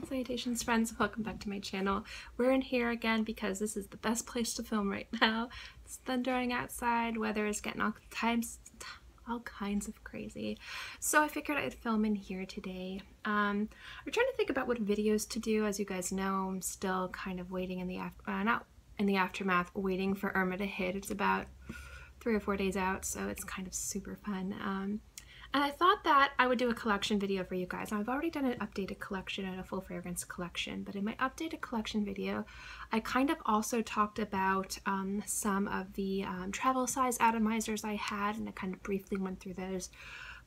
Salutations friends, welcome back to my channel. We're in here again because this is the best place to film right now. It's thundering outside, weather is getting all kinds of crazy. So I figured I'd film in here today. We're trying to think about what videos to do. As you guys know, I'm still kind of waiting in the aftermath, waiting for Irma to hit. It's about 3 or 4 days out, so it's kind of super fun. And I thought that I would do a collection video for you guys. Now, I've already done an updated collection and a full fragrance collection, but in my updated collection video, I kind of also talked about some of the travel size atomizers I had, and I kind of briefly went through those.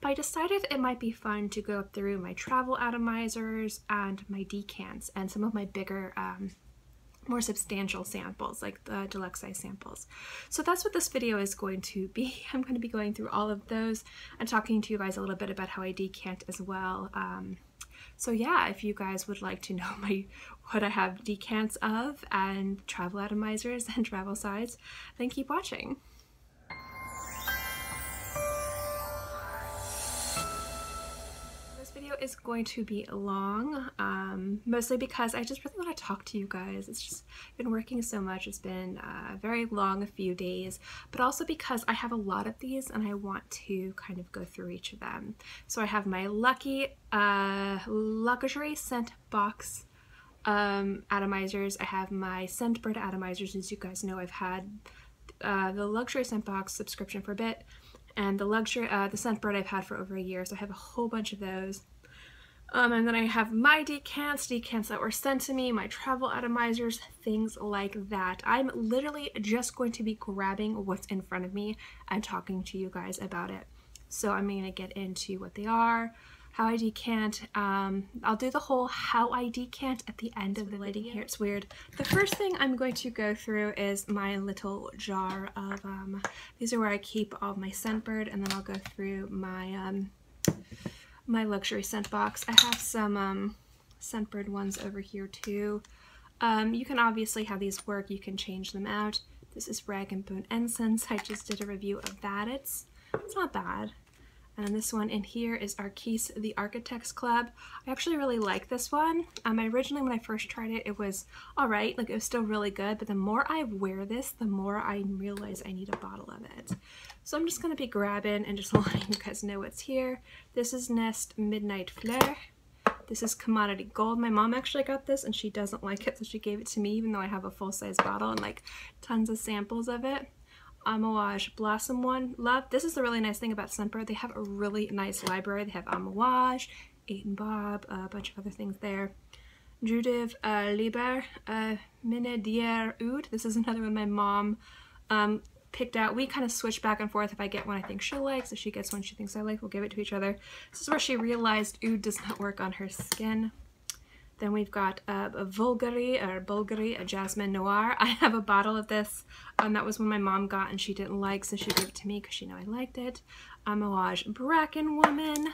But I decided it might be fun to go through my travel atomizers and my decants and some of my bigger more substantial samples, like the deluxe size samples. So that's what this video is going to be. I'm going to be going through all of those and talking to you guys a little bit about how I decant as well. So yeah, if you guys would like to know what I have decants of and travel atomizers and travel size, then keep watching. Is going to be long, mostly because I just really want to talk to you guys. It's just been working so much. It's been a very long few days, but also because I have a lot of these and I want to kind of go through each of them. So I have my luxury scent box atomizers. I have my Scentbird atomizers. As you guys know, I've had the luxury scent box subscription for a bit, and the Scentbird I've had for over a year, so I have a whole bunch of those. And then I have my decants that were sent to me, my travel atomizers, things like that. I'm literally just going to be grabbing what's in front of me and talking to you guys about it. So I'm going to get into what they are, how I decant. I'll do the whole how I decant at the end of the lighting here. It's weird. The first thing I'm going to go through is my little jar of, these are where I keep all my Scentbird, and then I'll go through my my luxury scent box. I have some Scentbird ones over here too. You can obviously have these work, you can change them out. This is Rag & Bone Incense. I just did a review of that. It's not bad. And then this one in here is Arquise, the Architects Club. I actually really like this one. Originally when I first tried it, it was alright, like it was still really good, but the more I wear this, the more I realize I need a bottle of it. So I'm just going to be grabbing and just letting you guys know what's here. This is Nest Midnight Fleur. This is Commodity Gold. My mom actually got this and she doesn't like it, so she gave it to me even though I have a full-size bottle and like tons of samples of it. Amouage Blossom One. Love. This is the really nice thing about Scentbird. They have a really nice library. They have Amouage, 8 and Bob, a bunch of other things there. Judiv Liber, Mine Dier Oud. This is another one my mom picked out. We kind of switch back and forth. If I get one I think she'll like, so she gets one she thinks I like, we'll give it to each other. This is where she realized oud does not work on her skin. Then we've got a Bulgari, a Jasmine Noir. I have a bottle of this. That was one my mom got and she didn't like, so she gave it to me because she knew I liked it. Amouage Bracken Woman.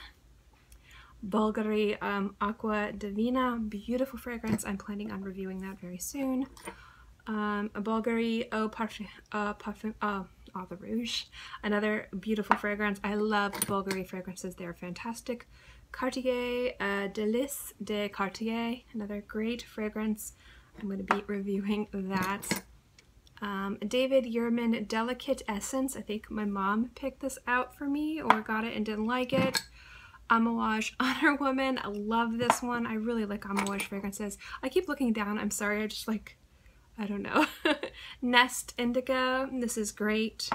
Bulgari Aqua De Parma. Beautiful fragrance. I'm planning on reviewing that very soon. A Bulgari Eau de Rouge. Another beautiful fragrance. I love Bulgari fragrances. They're fantastic. Cartier Délice de Cartier, another great fragrance. I'm going to be reviewing that. David Yurman Delicate Essence. I think my mom picked this out for me or got it and didn't like it. Amouage Honor Woman. I love this one. I really like Amouage fragrances. I keep looking down. I'm sorry. I just like, I don't know. Nest Indigo. This is great.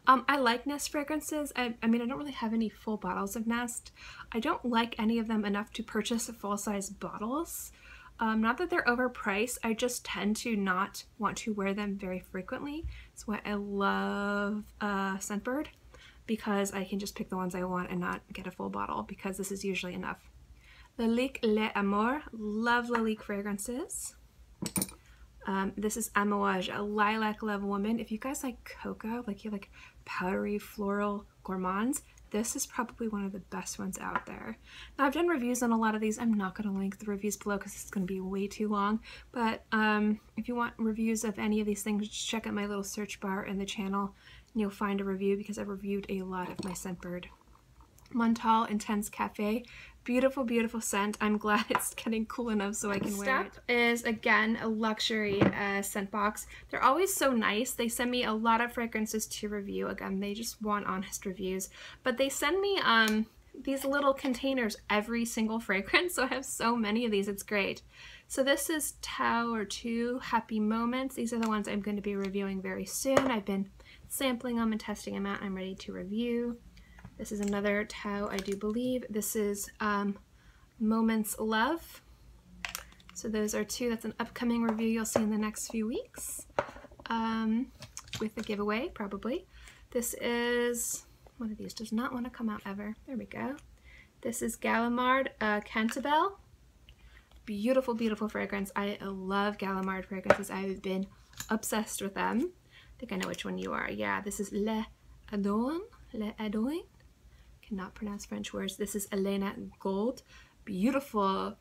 I like Nest fragrances. I mean, I don't really have any full bottles of Nest. I don't like any of them enough to purchase full-size bottles. Not that they're overpriced, I just tend to not want to wear them very frequently. That's why I love Scentbird, because I can just pick the ones I want and not get a full bottle, because this is usually enough. Lalique Les Amours. Love Lalique fragrances. This is Amouage, a Lilac Love Woman. If you guys like cocoa, like you like powdery floral gourmands, this is probably one of the best ones out there. Now, I've done reviews on a lot of these. I'm not going to link the reviews below because it's going to be way too long. But if you want reviews of any of these things, just check out my little search bar in the channel and you'll find a review because I've reviewed a lot of my Scentbird. Montal Intense Cafe. Beautiful, beautiful scent. I'm glad it's getting cool enough so I can wear it. Next up is, again, a luxury scent box. They're always so nice. They send me a lot of fragrances to review. Again, they just want honest reviews. But they send me these little containers every single fragrance, so I have so many of these. It's great. So this is Tao or Two Happy Moments. These are the ones I'm going to be reviewing very soon. I've been sampling them and testing them out. I'm ready to review. This is another Tao, I do believe. This is Moments Love. So those are two. That's an upcoming review you'll see in the next few weeks with a giveaway, probably. This is, one of these does not want to come out ever. There we go. This is Guerlain Cantabile. Beautiful, beautiful fragrance. I love Guerlain fragrances. I've been obsessed with them. I think I know which one you are. Yeah, this is Le Adouin. Cannot pronounce French words. This is Elena Gold. Beautiful,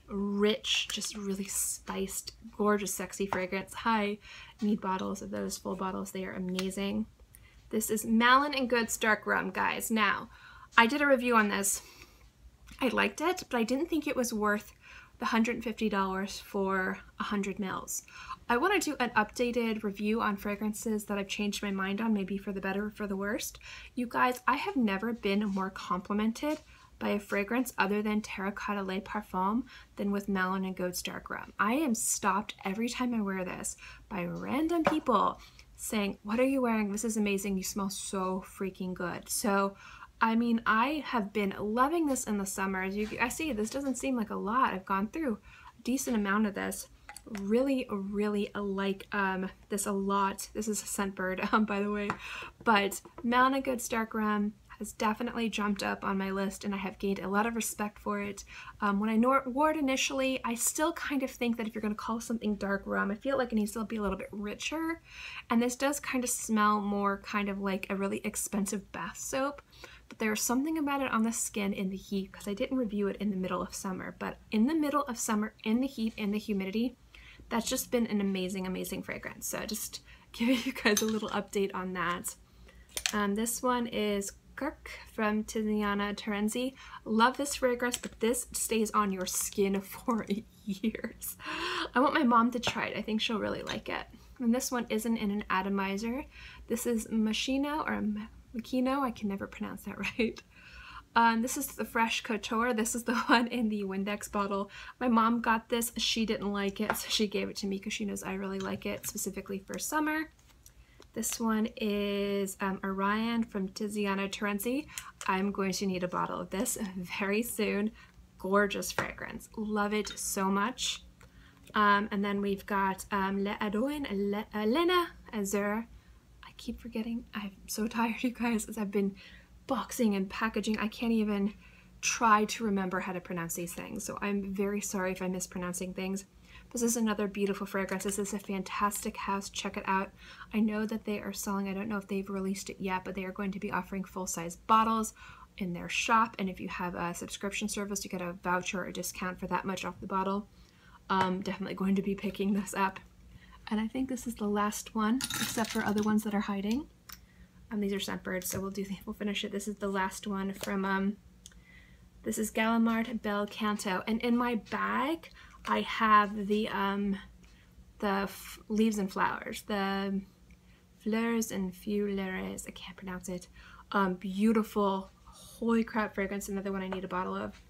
rich, just really spiced, gorgeous, sexy fragrance. I need bottles of those, full bottles. They are amazing. This is Malin and Goods Dark Rum, guys. Now, I did a review on this. I liked it, but I didn't think it was worth the $150 for 100 mils. I want to do an updated review on fragrances that I've changed my mind on, maybe for the better or for the worst. You guys, I have never been more complimented by a fragrance other than Terracotta Le Parfum than with Malin and Goods Dark Rum. I am stopped every time I wear this by random people saying, "What are you wearing? This is amazing. You smell so freaking good." So, I mean, I have been loving this in the summer. As I see, this doesn't seem like a lot. I've gone through a decent amount of this. Really, really like this a lot. This is a Scentbird, by the way. But Malin and Goods Dark Rum has definitely jumped up on my list, and I have gained a lot of respect for it. When I wore it initially, I still kind of think that if you're going to call something dark rum, I feel like it needs to be a little bit richer. And this does kind of smell more kind of like a really expensive bath soap. But there's something about it on the skin in the heat, because I didn't review it in the middle of summer. But in the middle of summer, in the heat, in the humidity, that's just been an amazing, amazing fragrance. So just giving you guys a little update on that. This one is Kirk from Tiziana Terenzi. Love this fragrance, but this stays on your skin for years. I want my mom to try it. I think she'll really like it. And this one isn't in an atomizer. This is Machino or Machino. I can never pronounce that right. This is the Fresh Couture. This is the one in the Windex bottle. My mom got this. She didn't like it, so she gave it to me because she knows I really like it, specifically for summer. This one is Orion from Tiziana Terenzi. I'm going to need a bottle of this very soon. Gorgeous fragrance. Love it so much. And then we've got Le Adouin, Elena Azur. I keep forgetting. I'm so tired, you guys, as I've been boxing and packaging. I can't even try to remember how to pronounce these things, so I'm very sorry if I'm mispronouncing things. This is another beautiful fragrance. This is a fantastic house. Check it out. I know that they are selling, I don't know if they've released it yet, but they are going to be offering full-size bottles in their shop, and if you have a subscription service, you get a voucher or discount for that much off the bottle. Definitely going to be picking this up. And I think this is the last one, except for other ones that are hiding. These are Scentbirds, so we'll finish it. This is the last one from, this is Guerlain Bel Canto. And in my bag, I have the leaves and flowers, the fleurs and fleurs, I can't pronounce it. Beautiful, holy crap fragrance, another one I need a bottle of.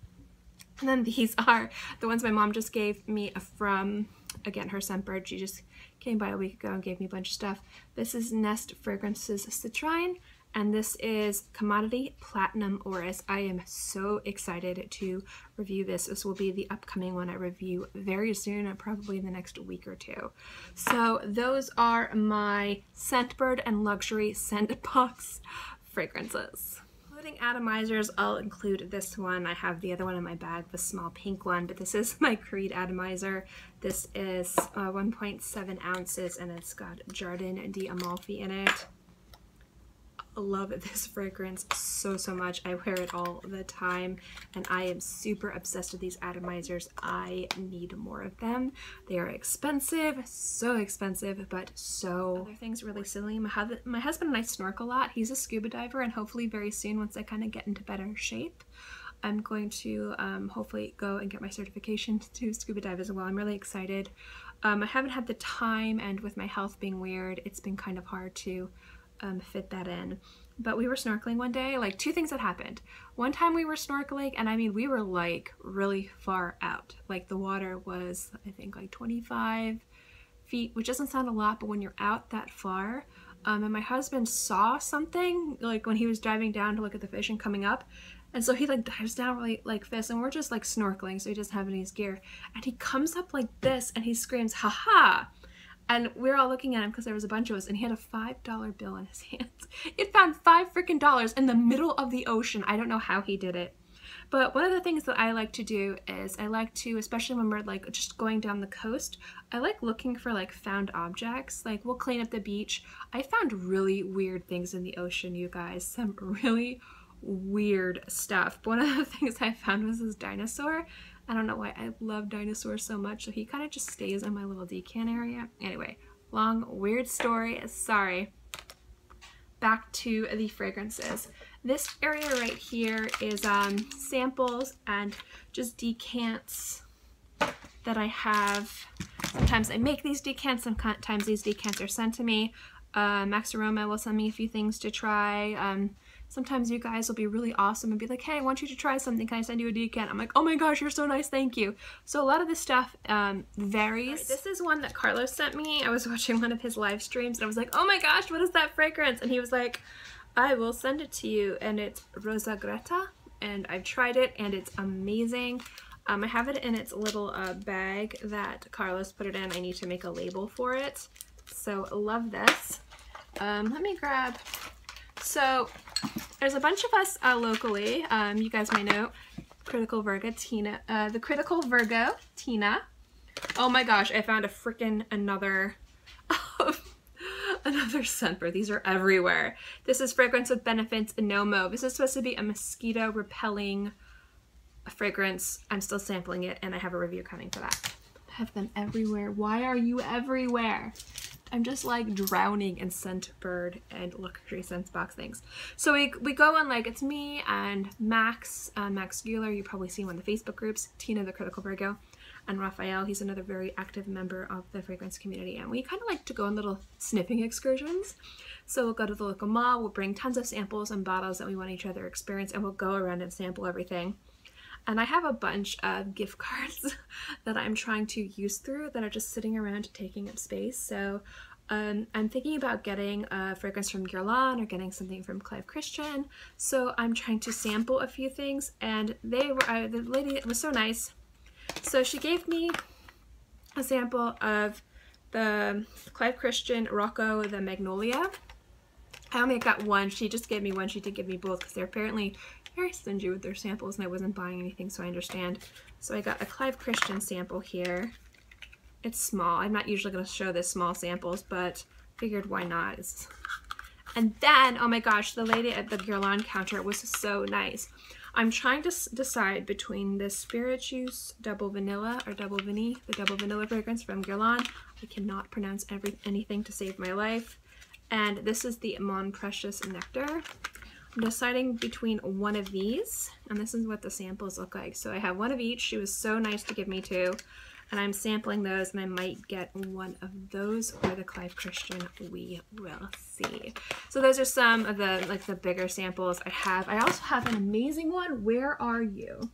And then these are the ones my mom just gave me from, again, her Scentbird. She just came by a week ago and gave me a bunch of stuff. This is Nest Fragrances Citrine, and this is Commodity Platinum Orris. I am so excited to review this. This will be the upcoming one I review very soon, probably in the next week or two. So those are my Scentbird and luxury scent box fragrances. Including Atomizers, I'll include this one. I have the other one in my bag, the small pink one, but this is my Creed Atomizer. This is 1.7 ounces, and it's got Jardin d'Amalfi in it. I love this fragrance so much. I wear it all the time, and I am super obsessed with these Atomizers. I need more of them. They are expensive, so expensive, but so... Other things really silly. My husband and I snorkel a lot. He's a scuba diver, and hopefully very soon, once I kind of get into better shape, I'm going to hopefully go and get my certification to scuba dive as well. I'm really excited. I haven't had the time, and with my health being weird, it's been kind of hard to fit that in. But we were snorkeling one day. Like, two things that happened. One time we were snorkeling, and I mean, we were like really far out. Like, the water was, I think, like 25 feet, which doesn't sound a lot, but when you're out that far, and my husband saw something, like when he was diving down to look at the fish and coming up, and so he like dives down really like this, and we're just like snorkeling, so he doesn't have any gear, and he comes up like this and he screams, "Ha-ha!" And we're all looking at him because there was a bunch of us, and he had a $5 bill in his hands. It found $5 freaking in the middle of the ocean. I don't know how he did it. But one of the things that I like to do is I like to, especially when we're like just going down the coast, I like looking for like found objects. Like, we'll clean up the beach. I found really weird things in the ocean, you guys. Some really weird stuff. But one of the things I found was this dinosaur. I don't know why I love dinosaurs so much, so he kind of just stays in my little decant area. Anyway, long, weird story. Sorry. Back to the fragrances. This area right here is samples and just decants that I have. Sometimes I make these decants, sometimes these decants are sent to me. Max Aroma will send me a few things to try. Sometimes you guys will be really awesome and be like, hey, I want you to try something. Can I send you a decant? I'm like, oh my gosh, you're so nice, thank you. So a lot of this stuff varies. Right, this is one that Carlos sent me. I was watching one of his live streams and I was like, oh my gosh, what is that fragrance? And he was like, I will send it to you. And it's Rosa Greta, and I've tried it and it's amazing. I have it in its little bag that Carlos put it in. I need to make a label for it. So love this. Let me grab, so there's a bunch of us locally. You guys may know Critical Virgo Tina, the Critical Virgo Tina. Oh my gosh, I found a freaking another scent bar. These are everywhere. This is Fragrance with Benefits Nomo. This is supposed to be a mosquito repelling fragrance. I'm still sampling it and I have a review coming for that. I have them everywhere. Why are you everywhere? I'm just like drowning in scent bird and luxury scents box things. So we go on, like, it's me and Max Guler, you probably see him on the Facebook groups, Tina the Critical Virgo, and Raphael, he's another very active member of the fragrance community, and we kind of like to go on little sniffing excursions. So we'll go to the local mall, we'll bring tons of samples and bottles that we want each other to experience, and we'll go around and sample everything. And I have a bunch of gift cards that I'm trying to use through that are just sitting around taking up space. So I'm thinking about getting a fragrance from Guerlain or getting something from Clive Christian. So I'm trying to sample a few things, and they were the lady was so nice. So she gave me a sample of the Clive Christian Rocco the Magnolia. I only got one. She just gave me one. She did give me both because they're apparently very stingy with their samples, and I wasn't buying anything, so I understand. So I got a Clive Christian sample here. It's small. I'm not usually going to show this small samples, but figured why not. And then, oh my gosh, the lady at the Guerlain counter was so nice. I'm trying to decide between this Spirit Juice Double Vanilla or Double Vinny, the Double Vanilla fragrance from Guerlain. I cannot pronounce anything to save my life. And this is the Mon Precious Nectar. I'm deciding between one of these, and this is what the samples look like. So I have one of each. She was so nice to give me two, and I'm sampling those, and I might get one of those or the Clive Christian. We will see. So those are some of the the bigger samples I have. I also have an amazing one. Where are you?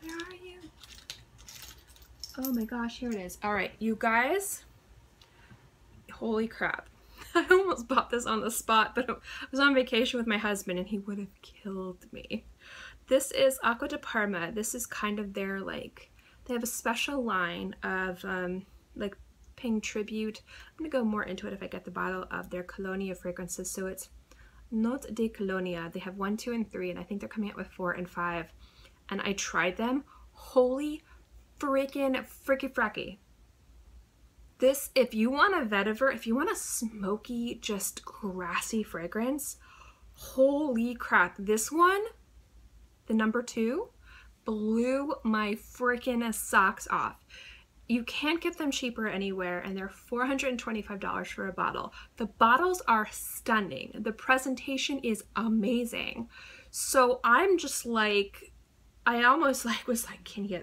Where are you? Oh my gosh, here it is. All right, you guys. Holy crap. I almost bought this on the spot, but I was on vacation with my husband and he would have killed me. This is Aqua De Parma. This is kind of their, like, they have a special line of like paying tribute. I'm gonna go more into it if I get the bottle of their Colonia fragrances. So it's Note de Colonia. They have 1, 2, and 3, and I think they're coming out with 4 and 5. And I tried them. Holy freaking fracky. This, if you want a vetiver, if you want a smoky, just grassy fragrance, holy crap. This one, the number 2, blew my freaking socks off. You can't get them cheaper anywhere, and they're $425 for a bottle. The bottles are stunning. The presentation is amazing. So I'm just like, I almost like was like, can you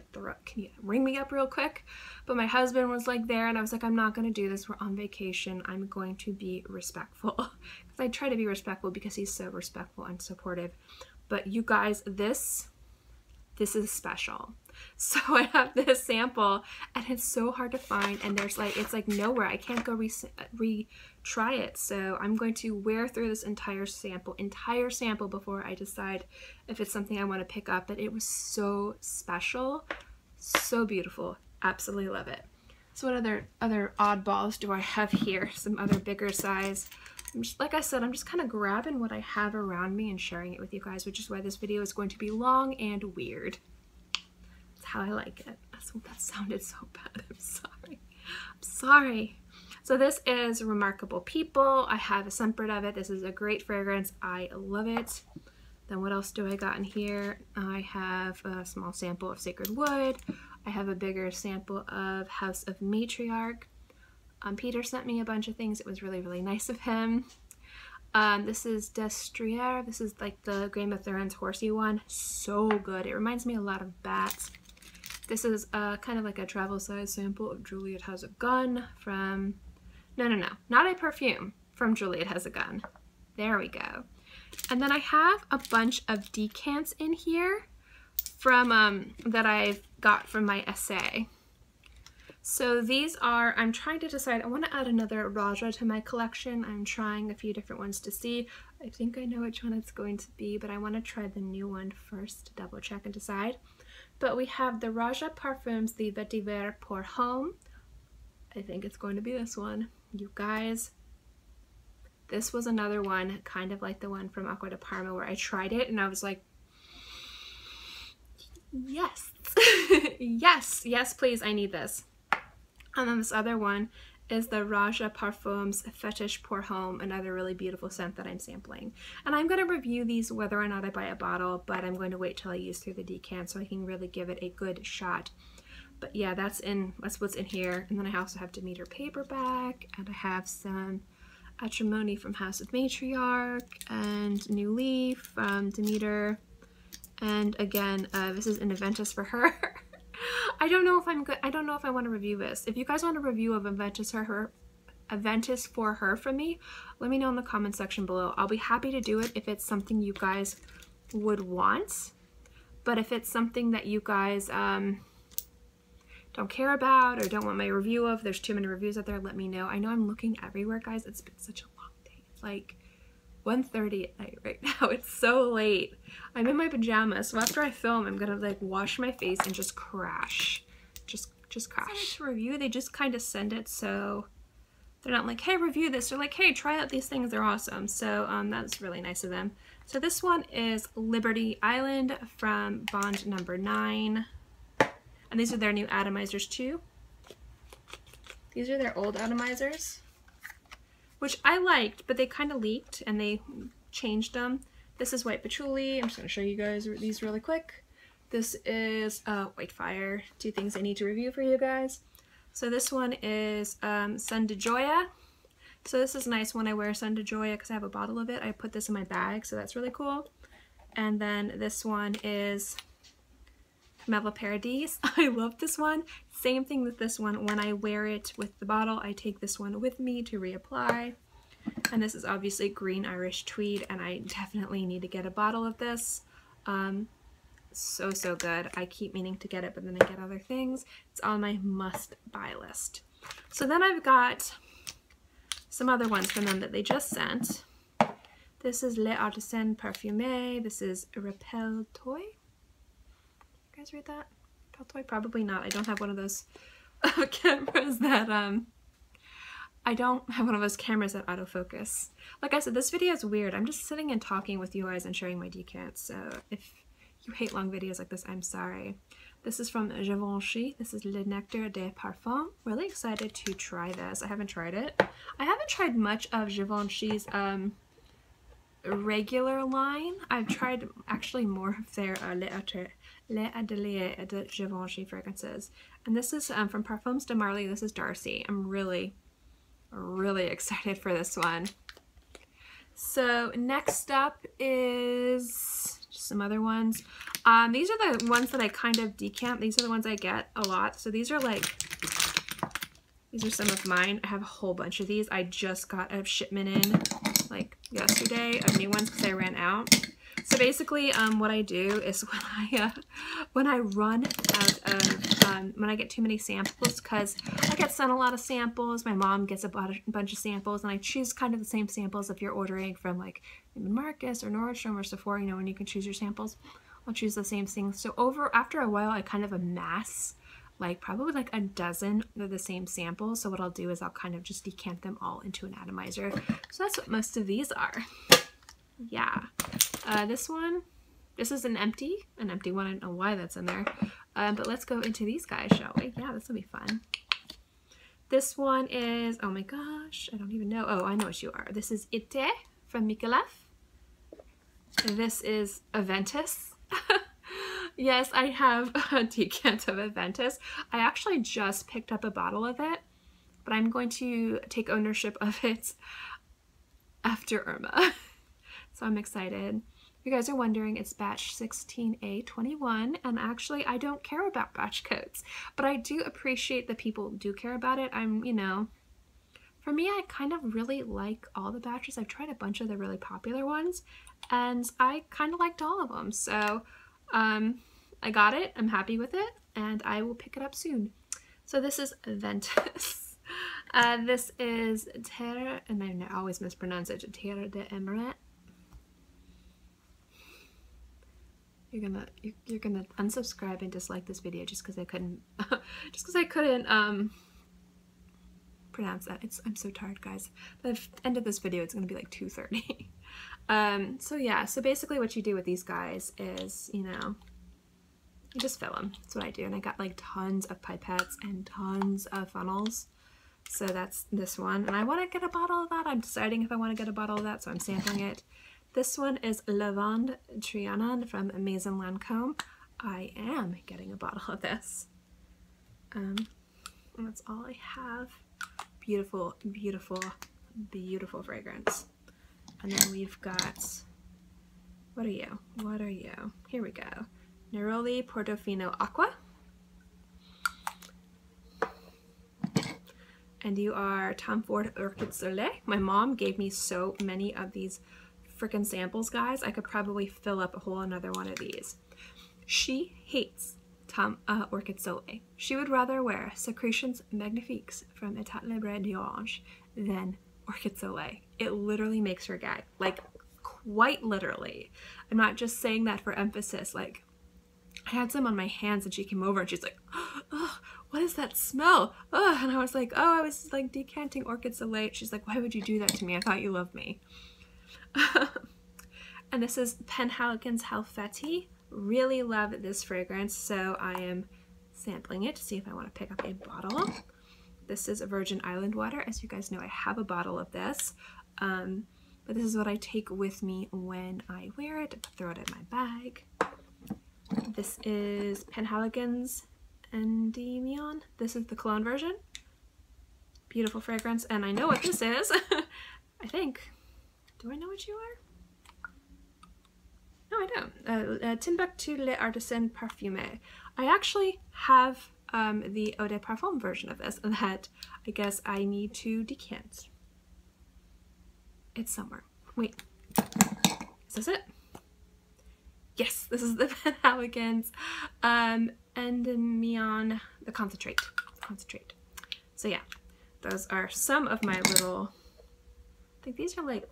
ring me up real quick? But my husband was like there, and I was like, I'm not going to do this. We're on vacation. I'm going to be respectful. Because I try to be respectful because he's so respectful and supportive. But you guys, this is special. So I have this sample, and it's so hard to find, and there's like, it's like nowhere. I can't go retry it. So I'm going to wear through this entire sample before I decide if it's something I want to pick up. But it was so special, so beautiful. Absolutely love it. So what other oddballs do I have here? Some other bigger size. Like I said, I'm just kind of grabbing what I have around me and sharing it with you guys, which is why this video is going to be long and weird. That's how I like it. That sounded so bad. I'm sorry. I'm sorry. So this is Remarkable People. I have a scent of it. This is a great fragrance. I love it. Then what else do I got in here? I have a small sample of Sacred Wood. I have a bigger sample of House of Matriarch. Peter sent me a bunch of things. It was really, really nice of him. This is Destriere. This is like the Game of Thrones horsey one. So good. It reminds me a lot of Bats. This is kind of like a travel size sample of Juliet Has a Gun from... No, not a perfume. From Juliet Has a Gun. There we go. And then I have a bunch of decants in here from that I've got from my essay. So these are, I'm trying to decide, I want to add another Raja to my collection. I'm trying a few different ones to see. I think I know which one it's going to be, but I want to try the new one first to double check and decide. But we have the Raja Parfums, the Vetiver Pour Homme. I think it's going to be this one. You guys, this was another one, kind of like the one from Aqua De Parma, where I tried it and I was like, yes, yes, please, I need this. And then this other one is the Raja Parfums Fetish Pour Homme, another really beautiful scent that I'm sampling. And I'm going to review these whether or not I buy a bottle, but I'm going to wait till I use through the decant so I can really give it a good shot. But yeah, that's what's in here. And then I also have Demeter paperback, and I have some Atrimony from House of Matriarch, and New Leaf from Demeter. And again, this is an Aventus for Her. I don't know if I'm good. I don't know if I want to review this. If you guys want a review of Aventus for Her from me, let me know in the comment section below. I'll be happy to do it if it's something you guys would want. But if it's something that you guys don't care about or don't want my review of, there's too many reviews out there, let me know. I know I'm looking everywhere, guys. It's been such a long day. It's like 1:30 at night right now. It's so late. I'm in my pajamas, so after I film, I'm gonna like wash my face and just crash. Just crash. To review, they just kind of send it, so they're not like, hey, review this. They're like, hey, try out these things. They're awesome. So that's really nice of them. So this one is Liberty Island from Bond number 9. And these are their new Atomizers too. These are their old Atomizers, which I liked, but they kind of leaked and they changed them. This is White Patchouli. I'm just going to show you guys these really quick. This is White Fire. 2 things I need to review for you guys. So this one is Sun de Joya. So this is nice when I wear Sun de Joya because I have a bottle of it. I put this in my bag, so that's really cool. And then this one is Mele Paradis. I love this one. Same thing with this one. When I wear it with the bottle, I take this one with me to reapply. And this is obviously Green Irish Tweed, and I definitely need to get a bottle of this. So good. I keep meaning to get it, but then I get other things. It's on my must-buy list. So then I've got some other ones from them that they just sent. This is Les Artisans Parfumés. This is Repel Toy. You guys read that? Repel Toy? Probably not. I don't have one of those cameras that I don't have one of those cameras that autofocus. Like I said, this video is weird. I'm just sitting and talking with you guys and sharing my decants. So if you hate long videos like this, I'm sorry. This is from Givenchy. This is Le Nectar des Parfums. Really excited to try this. I haven't tried it. I haven't tried much of Givenchy's regular line. I've tried actually more of their Les Ateliers de Givenchy fragrances. And this is from Parfums de Marly. This is Darcy. I'm really excited for this one. So next up is just some other ones. These are the ones that I kind of decant. These are the ones I get a lot. So these are some of mine. I have a whole bunch of these. I just got a shipment in like yesterday of new ones because I ran out. So basically, what I do is when I run out of, when I get too many samples, because I get sent a lot of samples, my mom gets a bunch of samples, and I choose kind of the same samples if you're ordering from like Neiman Marcus or Nordstrom or Sephora, you know, when you can choose your samples, I'll choose the same things. So after a while, I kind of amass like probably like a dozen of the same samples. So what I'll do is I'll kind of just decant them all into an atomizer. So that's what most of these are. Yeah. This is an empty one. I don't know why that's in there. But let's go into these guys, shall we? Yeah, this will be fun. This one is, oh my gosh, I don't even know. Oh, I know what you are. This is Ite from Michelef. This is Aventus. Yes, I have a decant of Aventus. I actually just picked up a bottle of it, but I'm going to take ownership of it after Irma. So I'm excited. If you guys are wondering, it's batch 16A21, and actually I don't care about batch codes, but I do appreciate that people do care about it. You know, for me, I kind of really like all the batches. I've tried a bunch of the really popular ones, and I kind of liked all of them. So I got it, I'm happy with it, and I will pick it up soon. So this is Ventus. This is Terre, and I always mispronounce it, Terre de Emerald. You're gonna unsubscribe and dislike this video just because I couldn't pronounce that. I'm so tired, guys. By the end of this video, it's gonna be like 2:30. So yeah, so basically what you do with these guys is, you know, you just fill them. That's what I do, and I got like tons of pipettes and tons of funnels. So that's this one, and I want to get a bottle of that. I'm deciding if I want to get a bottle of that, so I'm sampling it. This one is Lavande Trianon from Maison Lancome. I am getting a bottle of this. And that's all I have. Beautiful, beautiful, beautiful fragrance. And then we've got, what are you? What are you? Here we go. Neroli Portofino Aqua. And you are Tom Ford Orchid Soleil. My mom gave me so many of these freaking samples, guys. I could probably fill up a whole another one of these. She hates Orchid Soleil. She would rather wear Secretions Magnifiques from Etat Libre d'Orange than Orchid Soleil. It literally makes her gag. Like, quite literally. I'm not just saying that for emphasis. Like, I had some on my hands and she came over and she's like, oh, what is that smell? Oh, and I was like, oh, I was like decanting Orchid Soleil. She's like, why would you do that to me? I thought you loved me. And this is Penhaligon's Halfeti. Really love this fragrance, so I am sampling it to see if I want to pick up a bottle. This is a Virgin Island water. As you guys know, I have a bottle of this, but this is what I take with me when I wear it. I throw it in my bag. This is Penhaligon's Endymion. This is the cologne version. Beautiful fragrance, and I know what this is. I think. Do I know what you are? No, I don't. Timbuktu Le Artisan Parfumé. I actually have the Eau de Parfum version of this that I guess I need to decant. It's somewhere. Wait. Is this it? Yes, this is the Penhaligon's Endymion, the concentrate. So yeah, those are some of my little, I think these are like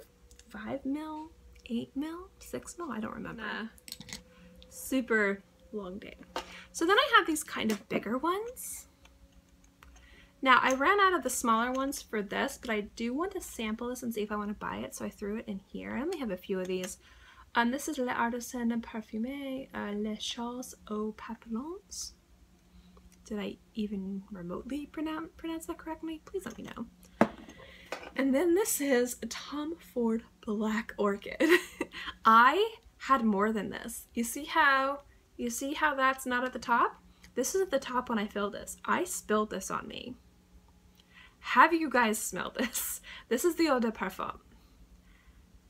5 mil, 8 mil, 6 mil, I don't remember. Super long day. So then I have these kind of bigger ones. Now I ran out of the smaller ones for this, but I do want to sample this and see if I want to buy it, so I threw it in here. I only have a few of these. This is Le Artisan Parfumé Les Choses aux Papillons. Did I even remotely pronounce that correctly? Please let me know. And then this is Tom Ford Black Orchid. I had more than this. You see how that's not at the top? This is at the top when I filled this. I spilled this on me. Have you guys smelled this? This is the Eau de Parfum.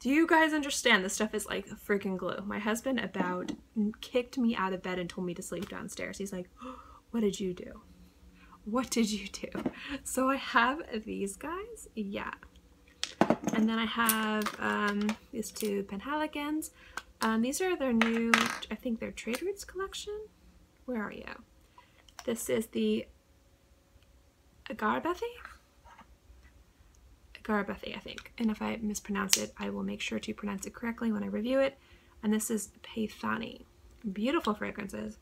Do you guys understand? This stuff is like freaking glue. My husband about kicked me out of bed and told me to sleep downstairs. He's like, oh, what did you do? What did you do? So I have these guys. Yeah. And then I have these two Penhaligons. These are their new, I think they're Trade Routes collection. Where are you? This is the Agarbethy, I think. And if I mispronounce it, I will make sure to pronounce it correctly when I review it. And this is Paithani. Beautiful fragrances.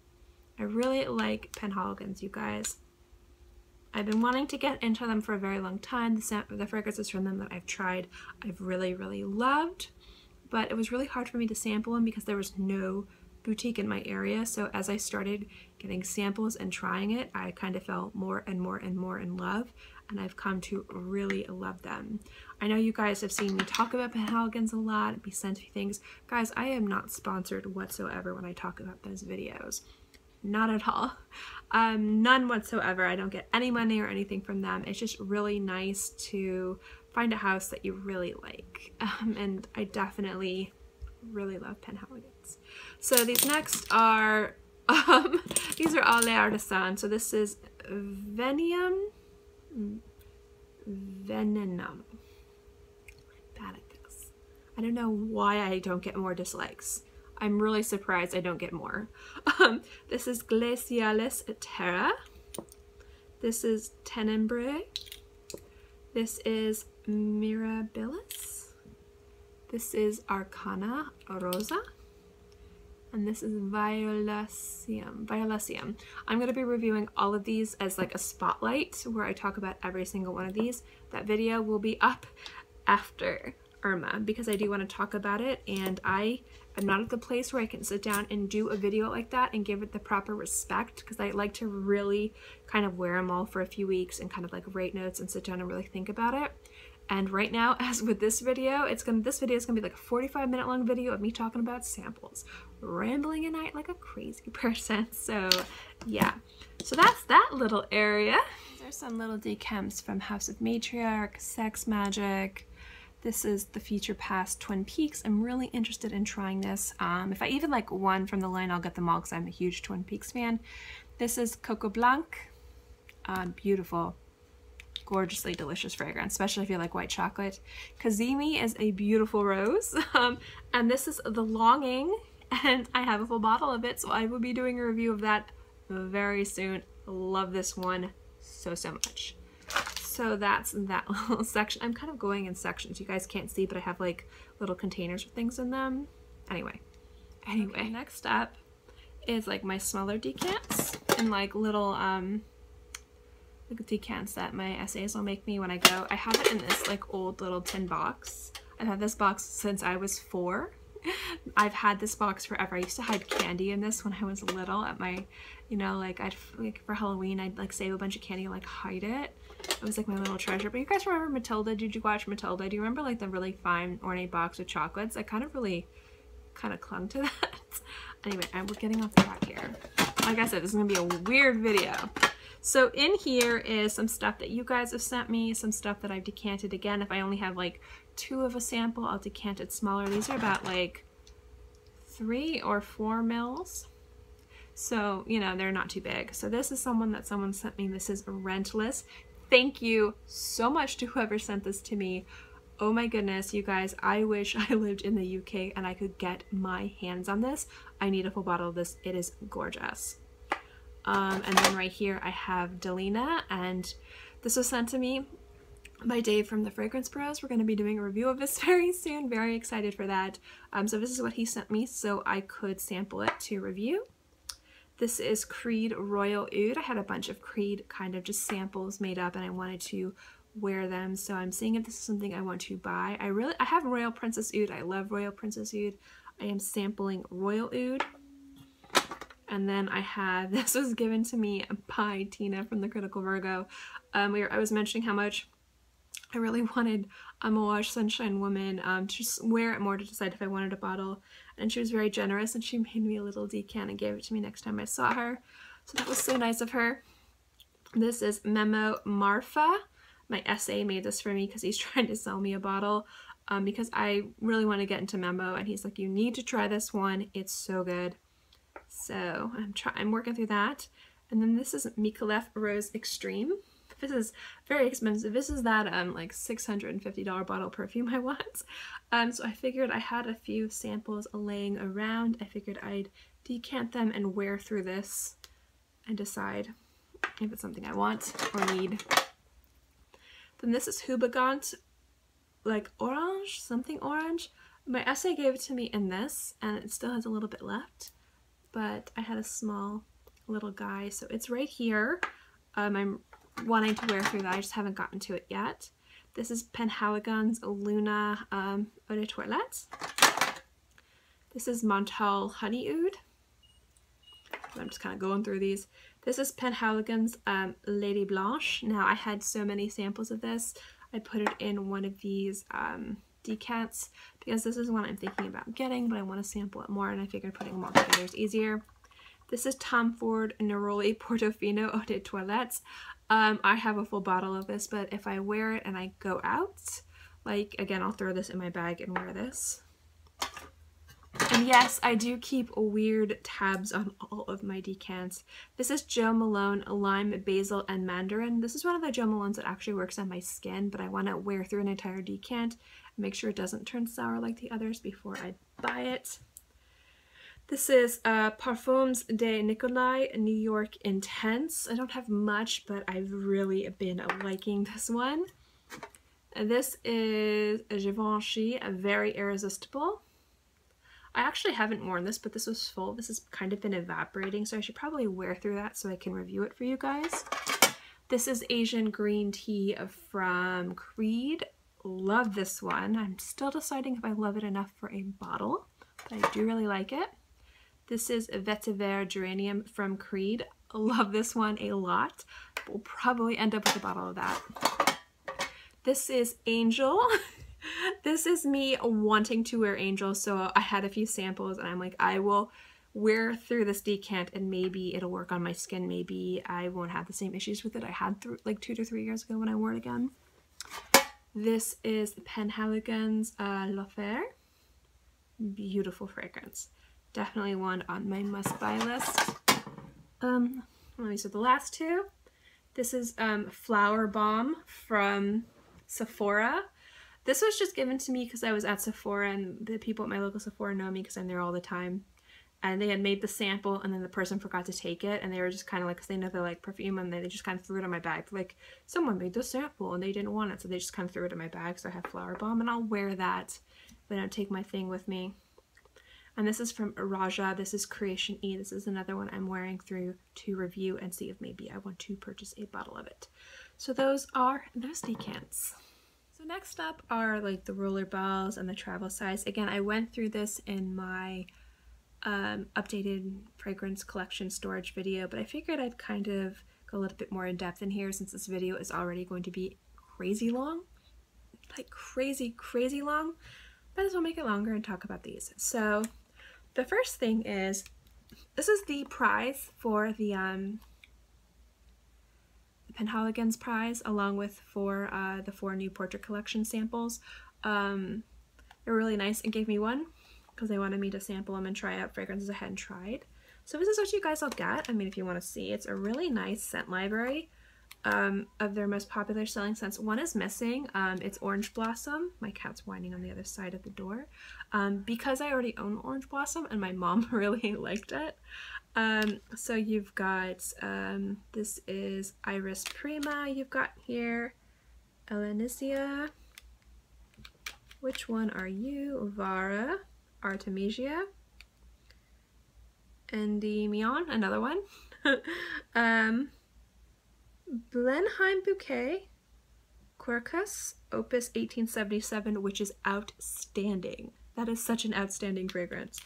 I really like Penhaligons, you guys. I've been wanting to get into them for a very long time. The fragrances from them that I've tried, I've really, really loved. But it was really hard for me to sample them because there was no boutique in my area. So as I started getting samples and trying it, I kind of fell more and more and more in love. And I've come to really love them. I know you guys have seen me talk about Penhaligons a lot, be sent me things. Guys, I am not sponsored whatsoever when I talk about those videos. Not at all. None whatsoever. I don't get any money or anything from them. It's just really nice to find a house that you really like. And I definitely really love Penhaligons. So these next are, these are all Les Artisans. So this is Venenum. Bad at this. I don't know why I don't get more dislikes. I'm really surprised I don't get more. This is Glacialis Terra. This is Tenebrae. This is Mirabilis. This is Arcana Rosa. And this is Violaceum. I'm going to be reviewing all of these as like a spotlight where I talk about every single one of these. That video will be up after Irma because I do want to talk about it, and I am not at the place where I can sit down and do a video like that and give it the proper respect, because I like to really kind of wear them all for a few weeks and kind of like write notes and sit down and really think about it. And right now, as with this video, this video is gonna be like a 45-minute long video of me talking about samples, rambling at night like a crazy person. So yeah, so that's that little area. These are some little decants from House of Matriarch, Sex Magic. This is the Future Past Twin Peaks. I'm really interested in trying this. If I even like one from the line, I'll get them all because I'm a huge Twin Peaks fan. This is Coco Blanc. Beautiful, gorgeously delicious fragrance, especially if you like white chocolate. Kazemi is a beautiful rose. And this is The Longing, and I have a full bottle of it, so I will be doing a review of that very soon. Love this one so much. So that's that little section. I'm kind of going in sections. You guys can't see, but I have like little containers with things in them. Anyway, okay, next up is like my smaller decants and like little decants that my essays will make me when I go. I have it in this like old little tin box. I've had this box since I was 4. I've had this box forever. I used to hide candy in this when I was little at my, you know, like for Halloween I'd like save a bunch of candy and like hide it. It was like my little treasure. But you guys remember Matilda? Did you watch Matilda? Do you remember like the really fine ornate box with chocolates? I kind of clung to that. Anyway, we're getting off track here. Like I said, this is gonna be a weird video. So in here is some stuff that you guys have sent me, some stuff that I've decanted. Again, if I only have like 2 of a sample, I'll decant it smaller. These are about like 3 or 4 mils. So, you know, they're not too big. So this is someone sent me. This is Rentless. Thank you so much to whoever sent this to me. Oh my goodness, you guys, I wish I lived in the UK and I could get my hands on this. I need a full bottle of this. It is gorgeous. And then right here I have Delina, and this was sent to me by Dave from the Fragrance Bros. We're going to be doing a review of this very soon. Very excited for that. So this is what he sent me so I could sample it to review. This is Creed Royal Oud. I had a bunch of Creed kind of just samples made up and I wanted to wear them, so I'm seeing if this is something I want to buy. I have Royal Princess Oud. I love Royal Princess Oud. I am sampling Royal Oud. And then I have, this was given to me by Tina from the Critical Virgo. I was mentioning how much I really wanted a Moage Sunshine Woman to just wear it more to decide if I wanted a bottle. And she was very generous and she made me a little decant and gave it to me next time I saw her. So that was so nice of her. This is Memo Marfa. My SA made this for me because he's trying to sell me a bottle. because I really want to get into Memo, and he's like, you need to try this one. It's so good. So I'm working through that. And then this is Micallef Rose Extreme. This is very expensive. This is that like $650 bottle of perfume I want. So I figured I had a few samples laying around. I figured I'd decant them and wear through this and decide if it's something I want or need. Then this is Hubigant, like orange, something orange. My essay gave it to me in this, and it still has a little bit left, but I had a small little guy, so it's right here. I'm wanting to wear through that. I just haven't gotten to it yet. This is Penhaligon's Luna Eau de Toilette. This is Montal Honey Oud. I'm just kind of going through these. This is Penhaligon's Lady Blanche. Now, I had so many samples of this. I put it in one of these decants because this is one I'm thinking about getting, but I want to sample it more, and I figured putting them all together is easier. This is Tom Ford Neroli Portofino Eau de Toilette. I have a full bottle of this, but if I wear it and I go out, like, again, I'll throw this in my bag and wear this. And yes, I do keep weird tabs on all of my decants. This is Jo Malone Lime, Basil, and Mandarin. This is one of the Jo Malones that actually works on my skin, but I want to wear through an entire decant and make sure it doesn't turn sour like the others before I buy it. This is Parfums de Nicolai New York Intense. I don't have much, but I've really been liking this one. And this is Givenchy, Very Irresistible. I actually haven't worn this, but this was full. This has kind of been evaporating, so I should probably wear through that so I can review it for you guys. This is Asian Green Tea from Creed. Love this one. I'm still deciding if I love it enough for a bottle, but I do really like it. This is Vetiver Geranium from Creed. Love this one a lot. We'll probably end up with a bottle of that. This is Angel. This is me wanting to wear Angel, so I had a few samples and I'm like, I will wear through this decant and maybe it'll work on my skin. Maybe I won't have the same issues with it I had like 2 to 3 years ago when I wore it again. This is Penhaligon's L'Affaire. Beautiful fragrance. Definitely one on my must-buy list. These are the last two. This is Flower Bomb from Sephora. This was just given to me because I was at Sephora, and the people at my local Sephora know me because I'm there all the time. And they had made the sample, and then the person forgot to take it, and they were just kind of like, because they know they like perfume, and they just kind of threw it in my bag. Like, someone made the sample, and they didn't want it, so they just kind of threw it in my bag. So I have Flower Bomb, and I'll wear that if I don't take my thing with me. And this is from Raja. This is Creation E. This is another one I'm wearing through to review and see if maybe I want to purchase a bottle of it. So those are those decants. So next up are like the roller balls and the travel size. Again, I went through this in my updated fragrance collection storage video, but I figured I'd kind of go a little bit more in depth in here since this video is already going to be crazy long. Like crazy long. Might as well make it longer and talk about these. So the first thing is, this is the prize for the Penhaligon's prize, along with the 4 new portrait collection samples. They're really nice. It gave me one because they wanted me to sample them and try out fragrances I hadn't tried. So this is what you guys will get. I mean, if you want to see, it's a really nice scent library of their most popular selling scents. One is missing. It's Orange Blossom. My cat's whining on the other side of the door. Because I already own Orange Blossom and my mom really liked it. So you've got, this is Iris Prima you've got here, Elenicia, which one are you, Vara, Artemisia, Endymion, another one, Blenheim Bouquet, Quercus, Opus 1877, which is outstanding. That is such an outstanding fragrance.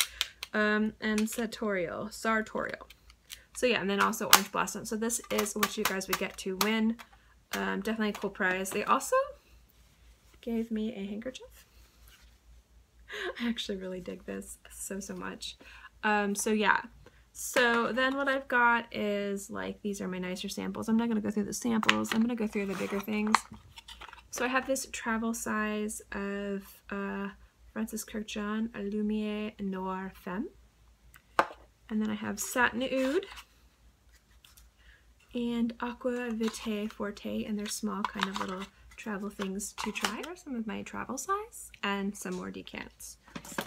And Sartorial. So yeah, and then also Orange Blossom. So this is what you guys would get to win. Definitely a cool prize. They also gave me a handkerchief. I actually really dig this so much. So yeah. So then what I've got is like, these are my nicer samples. I'm not going to go through the samples. I'm going to go through the bigger things. So I have this travel size of Francis Kurkdjian, a Lumiere Noir Femme. And then I have Satin Oud and Aqua Vitae Forte, and they're small kind of little travel things to try. Here are some of my travel size and some more decants.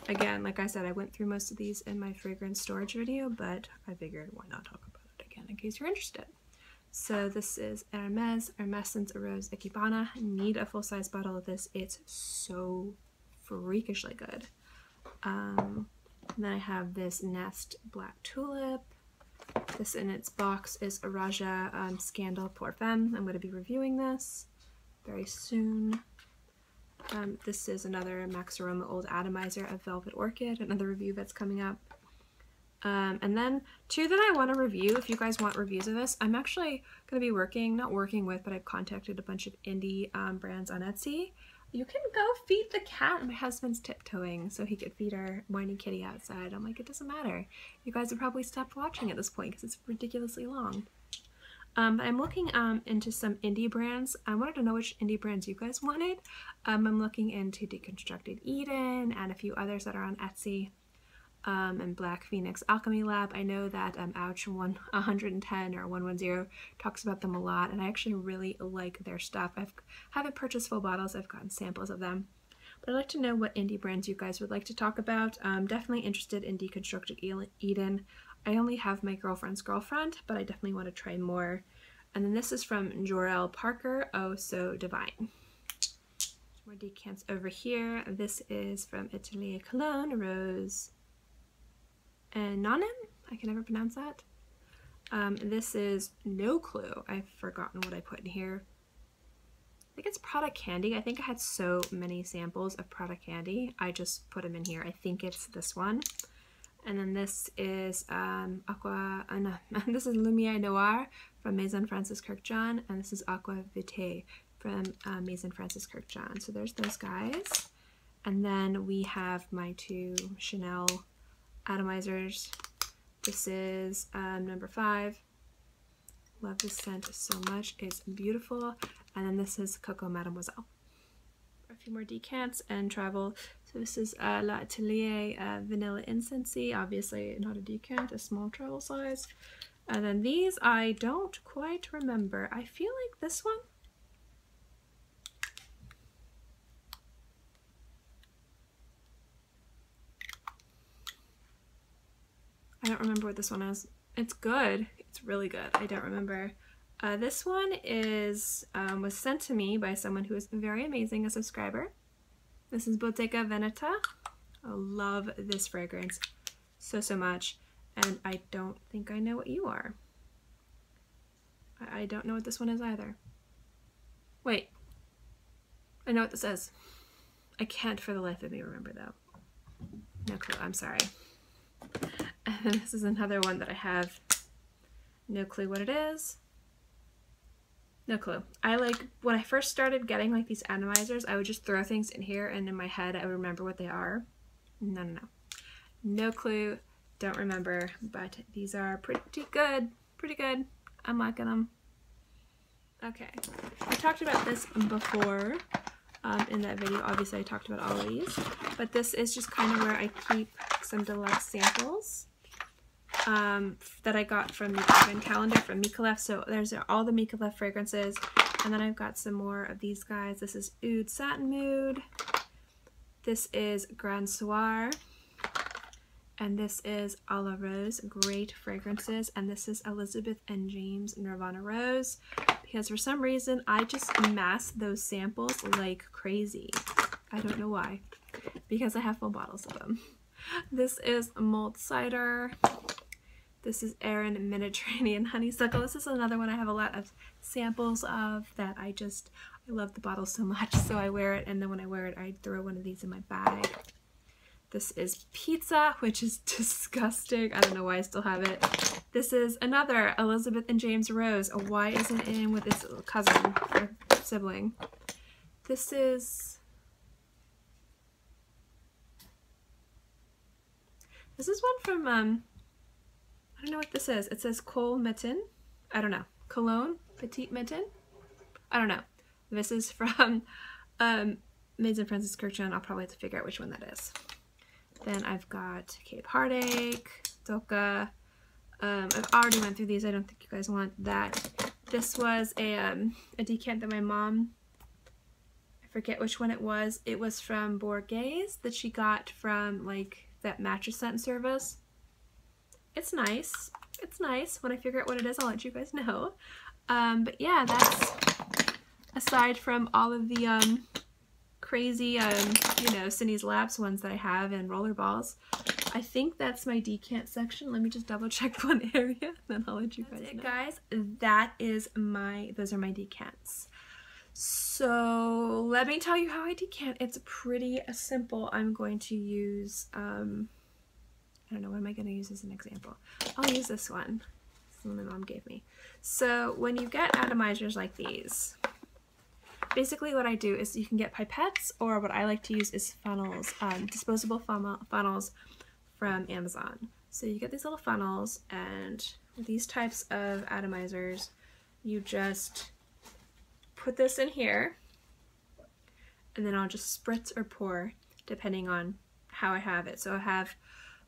Again, like I said, I went through most of these in my fragrance storage video, but I figured why not talk about it again in case you're interested. So this is Hermes Hermescence Rose Equipana. I need a full-size bottle of this. It's so freakishly good. And then I have this Nest Black Tulip. This in its box is a Raja Scandal Pour Femme. I'm going to be reviewing this very soon. This is another Max Aroma Old Atomizer of Velvet Orchid, another review that's coming up. And then two that I want to review, if you guys want reviews of this, I'm actually going to be not working with, but I've contacted a bunch of indie brands on Etsy. You can go feed the cat. My husband's tiptoeing so he could feed our whiny kitty outside. I'm like, it doesn't matter. You guys have probably stopped watching at this point because it's ridiculously long. But I'm looking into some indie brands. I wanted to know which indie brands you guys wanted. I'm looking into Deconstructed Eden and a few others that are on Etsy. And Black Phoenix Alchemy Lab. I know that Ouch 110 or 110 talks about them a lot, and I actually really like their stuff. I haven't purchased full bottles, I've gotten samples of them. But I'd like to know what indie brands you guys would like to talk about. I'm definitely interested in Deconstructed Eden. I only have my girlfriend's girlfriend, but I definitely want to try more. And then this is from Jorel Parker, Oh So Divine. More decants over here. This is from Atelier Cologne, Rose and Nonin, I can never pronounce that. This is No Clue. I've forgotten what I put in here. I think it's Prada Candy. I think I had so many samples of Prada Candy. I just put them in here. I think it's this one. And then this is this is Lumiere Noir from Maison Francis Kurkdjian, and this is Aqua Vitae from Maison Francis Kurkdjian. So there's those guys. And then we have my two Chanel Atomizers. This is number 5. Love this scent so much. It's beautiful. And then this is Coco Mademoiselle. A few more decants and travel. So this is L'Atelier Vanilla Incensey. Obviously not a decant, a small travel size. And then these I don't quite remember. I feel like this one. I don't remember what this one is. It's good. It's really good. I don't remember. This one is was sent to me by someone who is very amazing, a subscriber. This is Bottega Veneta. I love this fragrance so much. And I don't think I know what you are. I don't know what this one is either. Wait. I know what this is. I can't for the life of me remember though. No clue. I'm sorry. And this is another one that I have no clue what it is. No clue. When I first started getting like these atomizers, I would just throw things in here and in my head I would remember what they are. No. No clue. Don't remember, but these are pretty good. Pretty good. I'm liking them. Okay. I talked about this before in that video. Obviously I talked about all of these, but this is just kind of where I keep some deluxe samples that I got from the advent calendar from Micallef. So there's all the Micallef fragrances, and then I've got some more of these guys. This is Oud Satin Mood. This is Grand Soir. And this is A La Rose. Great fragrances. And this is Elizabeth and James Nirvana Rose. Because for some reason, I just mass those samples like crazy. I don't know why. Because I have full bottles of them. This is Mulled Cider. This is Erin Mediterranean Honeysuckle. This is another one I have a lot of samples of that I love the bottle so much. So I wear it, and then when I wear it, I throw one of these in my bag. This is Pizza, which is disgusting. I don't know why I still have it. This is another Elizabeth and James Rose. Why isn't it in with its cousin or sibling? This is one from, I don't know what this is. It says Cole Mitten. I don't know. Cologne Petite Mitten. I don't know. This is from Maids and Francis Kirkland. I'll probably have to figure out which one that is. Then I've got Cape Heartache, Doka. I've already went through these. I don't think you guys want that. This was a decant that my mom, I forget which one it was. It was from Borghese that she got from like that mattress scent service. It's nice. It's nice. When I figure out what it is, I'll let you guys know. But yeah, that's aside from all of the crazy, you know, Cindy's Labs ones that I have and rollerballs. I think that's my decant section. Let me just double check one area, then I'll let you guys know. Guys, that is those are my decants. So let me tell you how I decant. It's pretty simple. I'm going to use, I don't know, what am I going to use as an example? I'll use this one. This is the one my mom gave me. So when you get atomizers like these, basically what I do is you can get pipettes, or what I like to use is funnels, disposable funnels from Amazon. So you get these little funnels, and with these types of atomizers, you just put this in here, and then I'll just spritz or pour depending on how I have it. So I have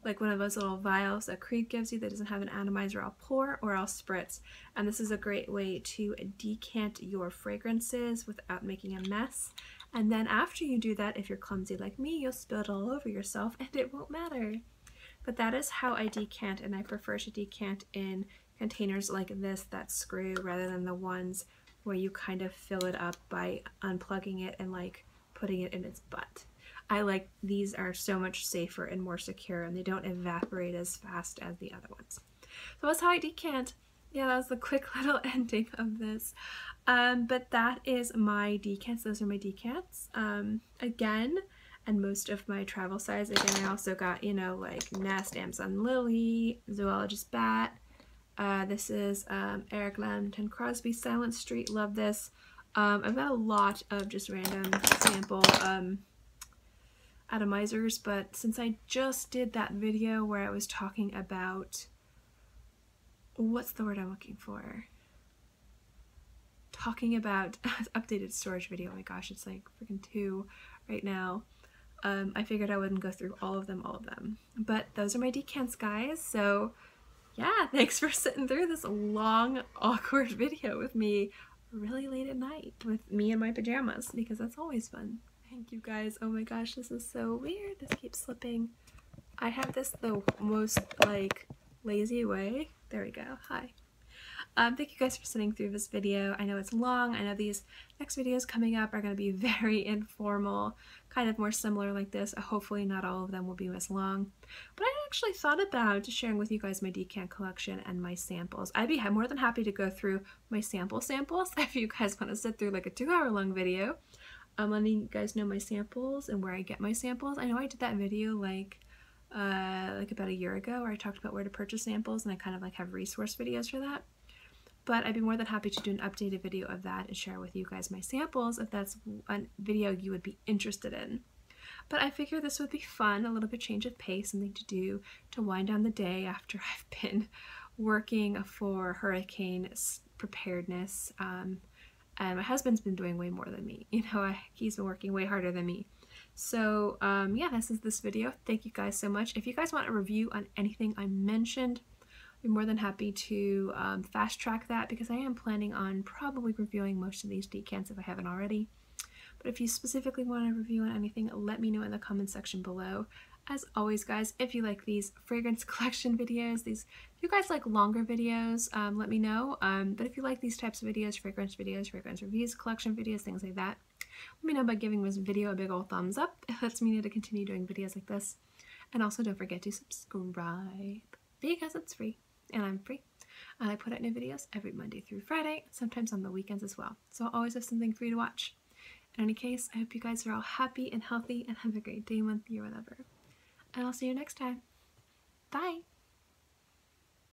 like one of those little vials that Creed gives you that doesn't have an atomizer. I'll pour or I'll spritz, and this is a great way to decant your fragrances without making a mess. And then after you do that, if you're clumsy like me, you'll spill it all over yourself and it won't matter. But that is how I decant, and I prefer to decant in containers like this that screw rather than the ones where you kind of fill it up by unplugging it and like putting it in its butt. I like these are so much safer and more secure, and they don't evaporate as fast as the other ones. So that's how I decant. Yeah, that was the quick little ending of this. But that is my decants. Those are my decants. Again, and most of my travel size. Again, I also got, you know, like Nest, Amazon Lily, Zoologist Bat. This is Eric Lambton Crosby, Silent Street. Love this. I've got a lot of just random sample atomizers, but since I just did that video where I was talking about, what's the word I'm looking for? Talking about updated storage video. Oh my gosh, it's like freaking 2 right now. I figured I wouldn't go through all of them. But those are my decants, guys. So yeah, thanks for sitting through this long, awkward video with me really late at night with me in my pajamas, because that's always fun. Thank you guys. Oh my gosh, this is so weird. This keeps slipping. I have this the most like lazy way. There we go. Hi. Thank you guys for sitting through this video. I know it's long. I know these next videos coming up are going to be very informal, kind of more similar like this. Hopefully not all of them will be as long. But I actually thought about sharing with you guys my decant collection and my samples. I'd be more than happy to go through my samples if you guys want to sit through like a 2-hour long video. Letting you guys know my samples and where I get my samples. I know I did that video like about a year ago where I talked about where to purchase samples, and I kind of like have resource videos for that. But I'd be more than happy to do an updated video of that and share with you guys my samples if that's a video you would be interested in. But I figure this would be fun, a little bit change of pace, something to do to wind down the day after I've been working for hurricane preparedness. And my husband's been doing way more than me. You know, he's been working way harder than me. So yeah, this is this video. Thank you guys so much. If you guys want a review on anything I mentioned, I'm more than happy to fast track that, because I am planning on probably reviewing most of these decants if I haven't already. But if you specifically want a review on anything, let me know in the comment section below. As always, guys, if you like these fragrance collection videos, if you guys like longer videos, let me know. But if you like these types of videos, fragrance reviews, collection videos, things like that, let me know by giving this video a big old thumbs up. It lets me know to continue doing videos like this. And also don't forget to subscribe, because it's free. And I'm free. I put out new videos every Monday through Friday, sometimes on the weekends as well. So I'll always have something for you to watch. In any case, I hope you guys are all happy and healthy and have a great day, month, year, whatever. And I'll see you next time. Bye!